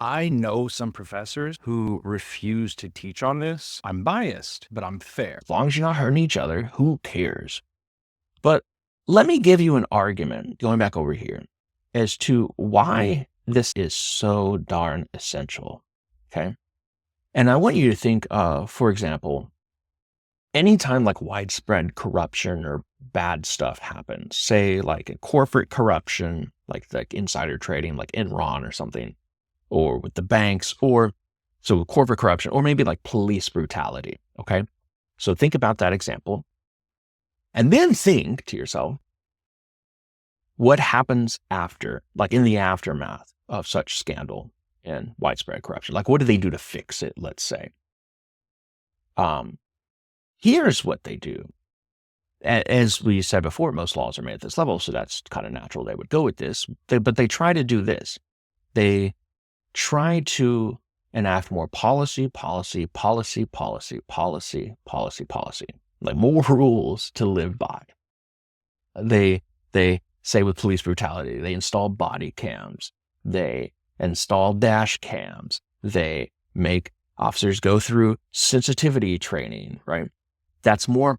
I know some professors who refuse to teach on this. I'm biased, but I'm fair. As long as you're not hurting each other, who cares? But let me give you an argument, going back over here, as to why this is so darn essential. Okay. And I want you to think of, for example, anytime like widespread corruption or bad stuff happens, say like a corporate corruption, like insider trading, like Enron or something, or with the banks, or so corporate corruption, or maybe like police brutality. Okay. So think about that example and then think to yourself, what happens after, like in the aftermath of such scandal and widespread corruption? Like, what do they do to fix it? Let's say. Here's what they do. As we said before, most laws are made at this level, so that's kind of natural they would go with this. But they try to do this. They try to enact more policy, like more rules to live by. They say with police brutality, they install body cams, they install dash cams, they make officers go through sensitivity training, right? That's more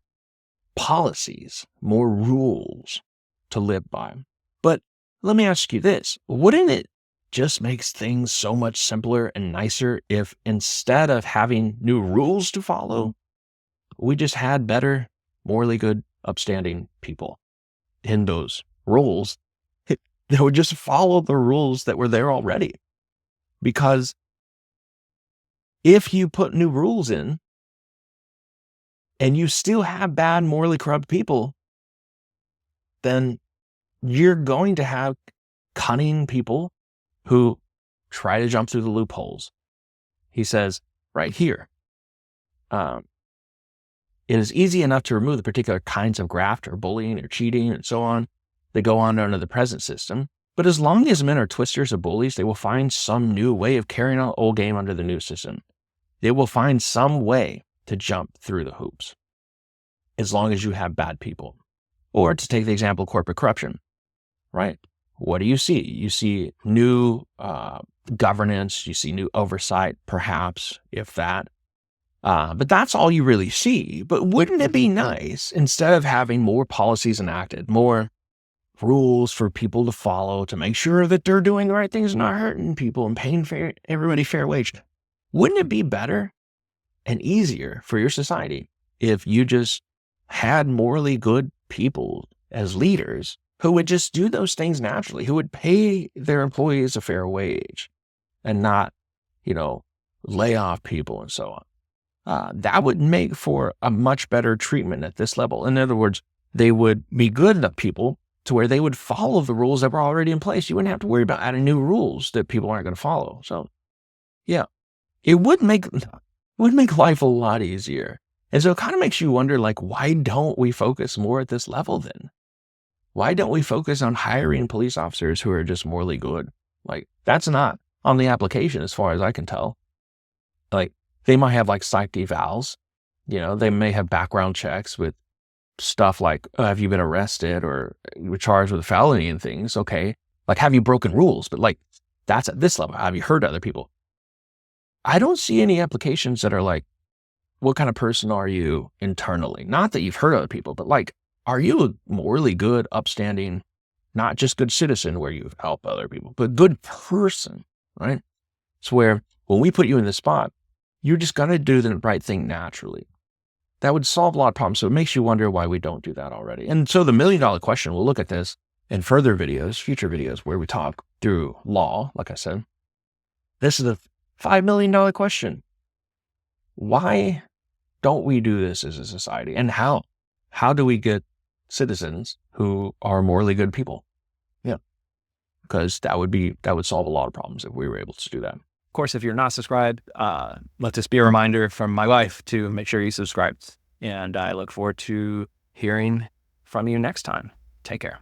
policies, more rules to live by. But let me ask you this, wouldn't it just makes things so much simpler and nicer if instead of having new rules to follow, we just had better, morally good, upstanding people in those roles that would just follow the rules that were there already? Because if you put new rules in and you still have bad, morally corrupt people, then you're going to have cunning people who try to jump through the loopholes. He says right here, it is easy enough to remove the particular kinds of graft or bullying or cheating and so on that go on under the present system. But as long as men are twisters or bullies, they will find some new way of carrying out old game under the new system. They will find some way to jump through the hoops, as long as you have bad people. Or to take the example of corporate corruption, right? What do? You see new governance, you see new oversight, perhaps, if that. But that's all you really see. But wouldn't it be nice, instead of having more policies enacted, more rules for people to follow to make sure that they're doing the right things and not hurting people and paying everybody fair wage, wouldn't it be better and easier for your society if you just had morally good people as leaders who would just do those things naturally, who would pay their employees a fair wage and not, lay off people and so on? That would make for a much better treatment at this level. In other words, they would be good enough people to where they would follow the rules that were already in place. You wouldn't have to worry about adding new rules that people aren't going to follow. So, yeah, it would make life a lot easier. And so it kind of makes you wonder, like, why don't we focus more at this level then? Why don't we focus on hiring police officers who are just morally good? Like, that's not on the application as far as I can tell. Like, they might have like psych evals, they may have background checks with stuff like, have you been arrested or you were charged with a felony and things? Okay. Like, have you broken rules? But like, that's at this level. Have you hurt other people? I don't see any applications that are like, what kind of person are you internally? Not that you've hurt other people, but like, are you a morally good, upstanding, not just good citizen where you help other people, but good person, right? It's where when we put you in the spot, you're just going to do the right thing naturally. That would solve a lot of problems. So it makes you wonder why we don't do that already. And so the $1 million question, we'll look at this in further videos, future videos, where we talk through law, like I said. This is the $5 million question. Why don't we do this as a society? And how? How do we get citizens who are morally good people? Yeah. Because that would solve a lot of problems if we were able to do that. Of course, if you're not subscribed, let this be a reminder from my wife to make sure you subscribe. And I look forward to hearing from you next time. Take care.